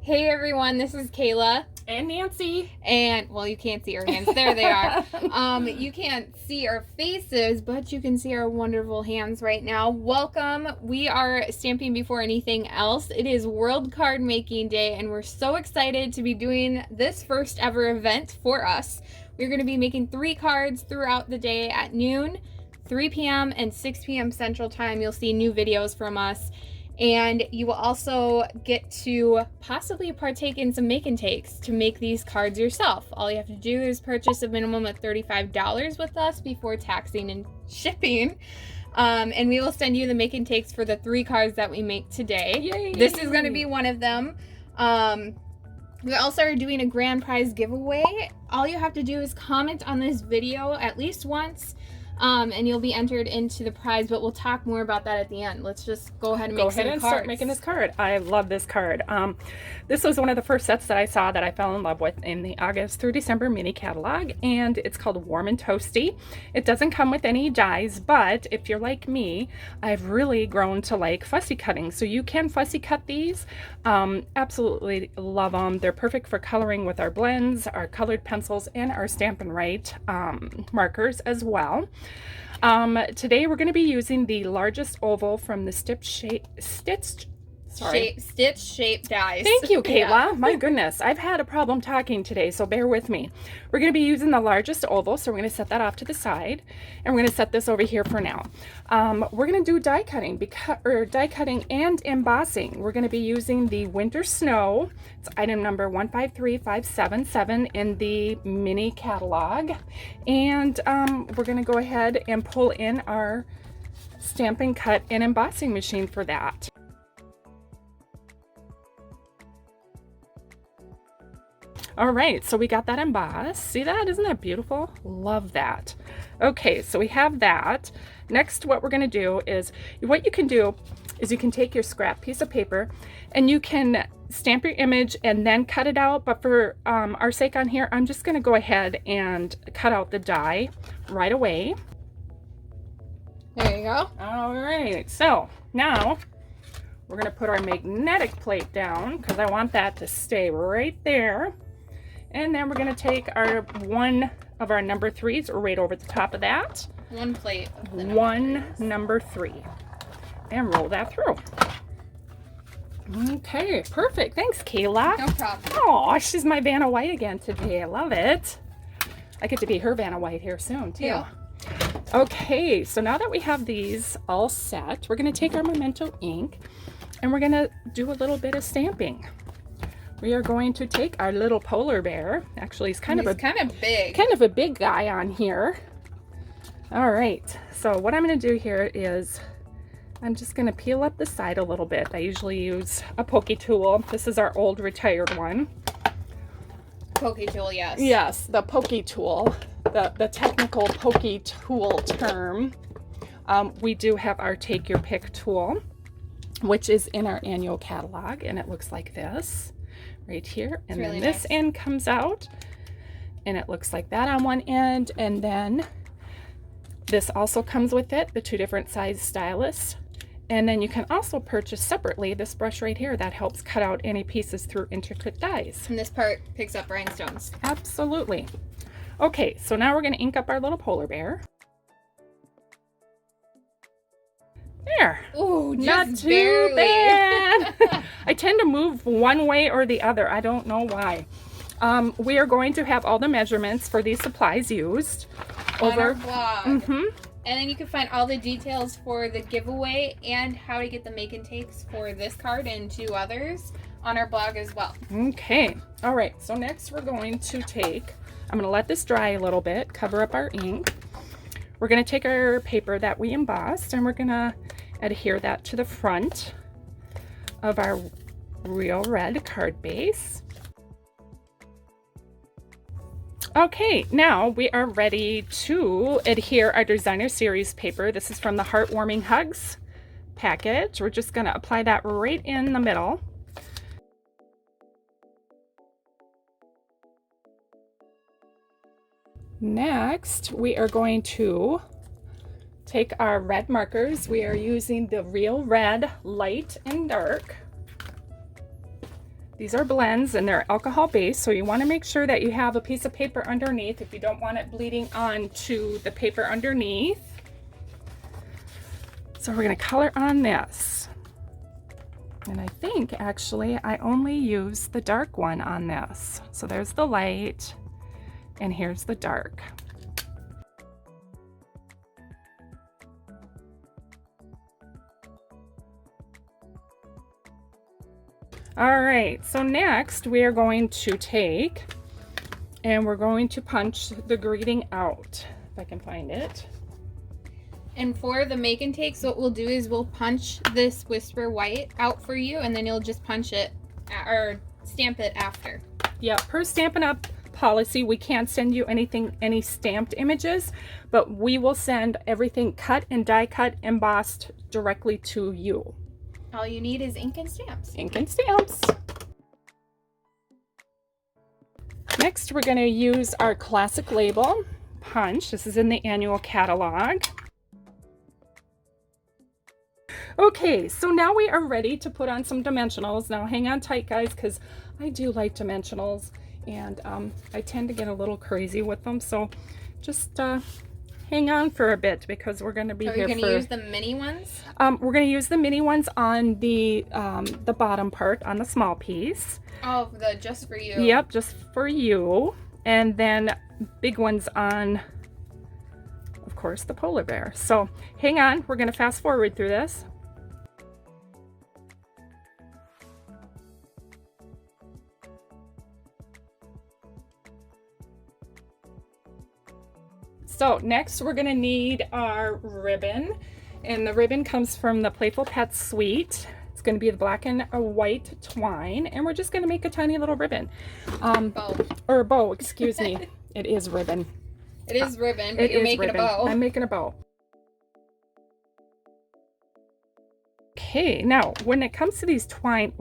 Hey everyone, this is Kayla. And Nancy. And, well, you can't see our hands. There they are. You can't see our faces, but you can see our wonderful hands right now. Welcome. We are Stamping Before Anything Else. It is World Card Making Day, and we're so excited to be doing this first ever event for us. We're going to be making 3 cards throughout the day at noon, 3 p.m., and 6 p.m. Central Time. You'll see new videos from us. And you will also get to possibly partake in some make and takes to make these cards yourself. All you have to do is purchase a minimum of $35 with us before taxing and shipping. And we will send you the make and takes for the 3 cards that we make today. Yay. This is going to be one of them. We also are doing a grand prize giveaway. All you have to do is comment on this video at least once. And you'll be entered into the prize, but we'll talk more about that at the end. Let's just go ahead and make some cards. Start making this card. I love this card. This was one of the first sets that I saw that I fell in love with in the August through December mini catalog, and it's called Warm and Toasty. It doesn't come with any dies, but if you're like me, I've really grown to like fussy cutting. So you can fussy cut these. Absolutely love them. They're perfect for coloring with our blends, our colored pencils, and our Stampin' Right markers as well. Today we're going to be using the largest oval from the Stitch Shape dies. Thank you, Kayla. Yeah. My goodness, I've had a problem talking today, so bear with me. We're going to be using the largest oval, so we're going to set that off to the side, and we're going to set this over here for now. We're going to do die cutting and embossing. We're going to be using the Winter Snow. It's item number 153577 in the mini catalog, and we're going to go ahead and pull in our Stampin' Cut and embossing machine for that. All right, so we got that embossed. See that? Isn't that beautiful? Love that. Okay, so we have that. Next, what we're going to do is, what you can do is you can take your scrap piece of paper and you can stamp your image and then cut it out. But for our sake on here, I'm just going to go ahead and cut out the die right away. There you go. All right, so now we're going to put our magnetic plate down because I want that to stay right there. And then we're going to take our one of our number 3s right over the top of that. One plate of the number 3. And roll that through. Okay, perfect. Thanks, Kayla. No problem. Oh, she's my Vanna White again today. I love it. I get to be her Vanna White here soon, too. Yeah. Okay, so now that we have these all set, we're going to take our Memento ink and we're going to do a little bit of stamping. We are going to take our little polar bear. Actually, he's kind of a big guy on here. All right, so what I'm going to do here is I'm just going to peel up the side a little bit. I usually use a pokey tool. This is our old retired one. Pokey tool, yes. Yes, the pokey tool, the technical pokey tool term. We do have our take your pick tool, which is in our annual catalog, and it looks like this. Right here, and really then this end comes out and it looks like that on one end, and then this also comes with it, the 2 different size stylus. And then you can also purchase separately this brush right here that helps cut out any pieces through intricate dies. And this part picks up rhinestones. Absolutely. Okay, so now we're going to ink up our little polar bear. There. Ooh, not too barely. Bad. I tend to move one way or the other. I don't know why. We are going to have all the measurements for these supplies used on our blog. Mm-hmm. And then you can find all the details for the giveaway and how to get the make and takes for this card and 2 others on our blog as well. Okay. All right. So next we're going to I'm going to let this dry a little bit, cover up our ink. We're going to take our paper that we embossed and we're going to adhere that to the front of our real red card base. Okay, now we are ready to adhere our designer series paper. This is from the Heartwarming Hugs package. We're just going to apply that right in the middle. Next, we are going to take our red markers. We are using the Real Red Light and Dark. These are blends and they're alcohol based, so you want to make sure that you have a piece of paper underneath if you don't want it bleeding onto the paper underneath. So we're going to color on this. And I think actually I only use the dark one on this. So there's the light and here's the dark. All right, so next we are going to take and we're going to punch the greeting out, if I can find it. And for the make and takes, what we'll do is we'll punch this Whisper White out for you, and then you'll just punch it or stamp it after. Yeah, per Stampin' Up! Policy, we can't send you any stamped images, but we will send everything cut and die cut, embossed directly to you. All you need is ink and stamps. Ink and stamps. Next, we're going to use our classic label punch. This is in the annual catalog. Okay, so now we are ready to put on some dimensionals. Now hang on tight, guys, because I do like dimensionals, and I tend to get a little crazy with them. So just hang on for a bit because we're going to be here for... Are you going to use the mini ones? We're going to use the mini ones on the bottom part, on the small piece. Oh, the just for you. Yep, just for you. And then big ones on, of course, the polar bear. So hang on, we're going to fast forward through this. So next we're going to need our ribbon, and the ribbon comes from the Playful Pets Suite. It's going to be the black and white twine, and we're just going to make a tiny little ribbon. Bow. Or bow, excuse me. It is ribbon. It is ribbon, but you're making a bow. I'm making a bow. Okay, now when it comes to these twine,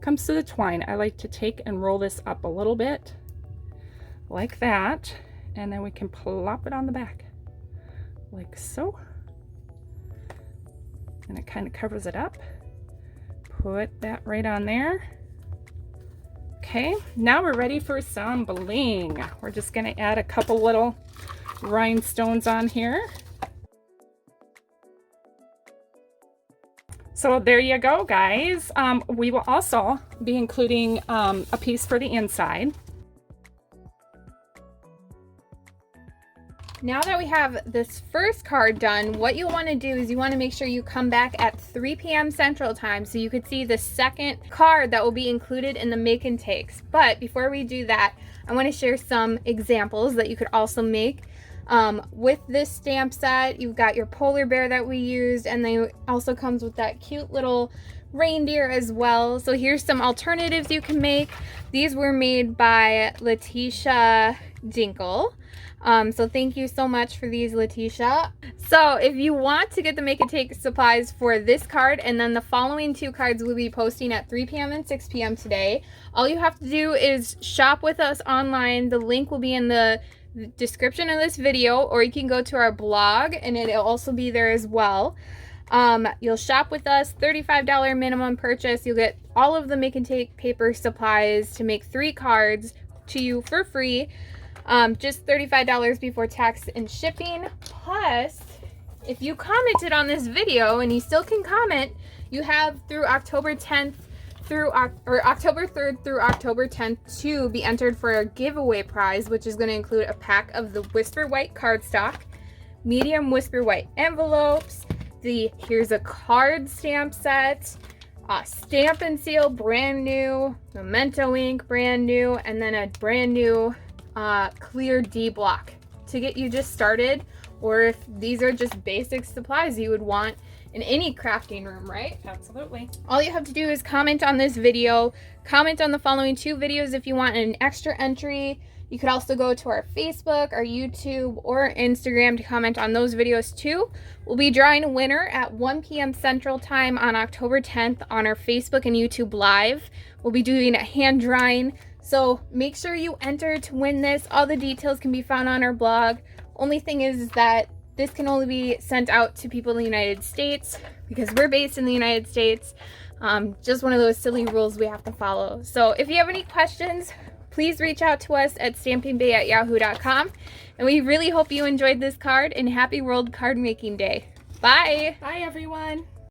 comes to the twine, I like to take and roll this up a little bit like that. And then we can plop it on the back like so, and it kind of covers it up. Put that right on there. Okay, now we're ready for some bling. We're just going to add a couple little rhinestones on here. So there you go, guys. We will also be including a piece for the inside. Now that we have this first card done, what you want to do is you want to make sure you come back at 3 p.m. Central Time so you could see the second card that will be included in the make and takes. But before we do that, I want to share some examples that you could also make. With this stamp set, you've got your polar bear that we used, and then it also comes with that cute little reindeer as well. So here's some alternatives you can make. These were made by Letitia Dinkle. So thank you so much for these, Letitia. So if you want to get the make and take supplies for this card and then the following two cards we'll be posting at 3 p.m. and 6 p.m. today, all you have to do is shop with us online. The link will be in the description of this video, or you can go to our blog and it'll also be there as well. You'll shop with us, $35 minimum purchase. You'll get all of the make and take paper supplies to make 3 cards to you for free. Just $35 before tax and shipping. Plus, if you commented on this video, and you still can comment, you have through October 10th through October 3rd through October 10th to be entered for a giveaway prize, which is going to include a pack of the Whisper White cardstock, medium Whisper White envelopes, the Here's a Card stamp set, Stampin' Seal brand new, Memento ink brand new, and then a brand new clear D block to get you just started, or if these are just basic supplies you would want in any crafting room, right? Absolutely. All you have to do is comment on this video, comment on the following 2 videos if you want an extra entry. You could also go to our Facebook, our YouTube, or Instagram to comment on those videos too. We'll be drawing a winner at 1 p.m. Central Time on October 10th on our Facebook and YouTube Live. We'll be doing a hand drawing, so make sure you enter to win this. All the details can be found on our blog. Only thing is that this can only be sent out to people in the United States because we're based in the United States. Just one of those silly rules we have to follow. So if you have any questions, please reach out to us at stampingbay@yahoo.com. And we really hope you enjoyed this card, and happy World Card Making Day. Bye! Bye, everyone.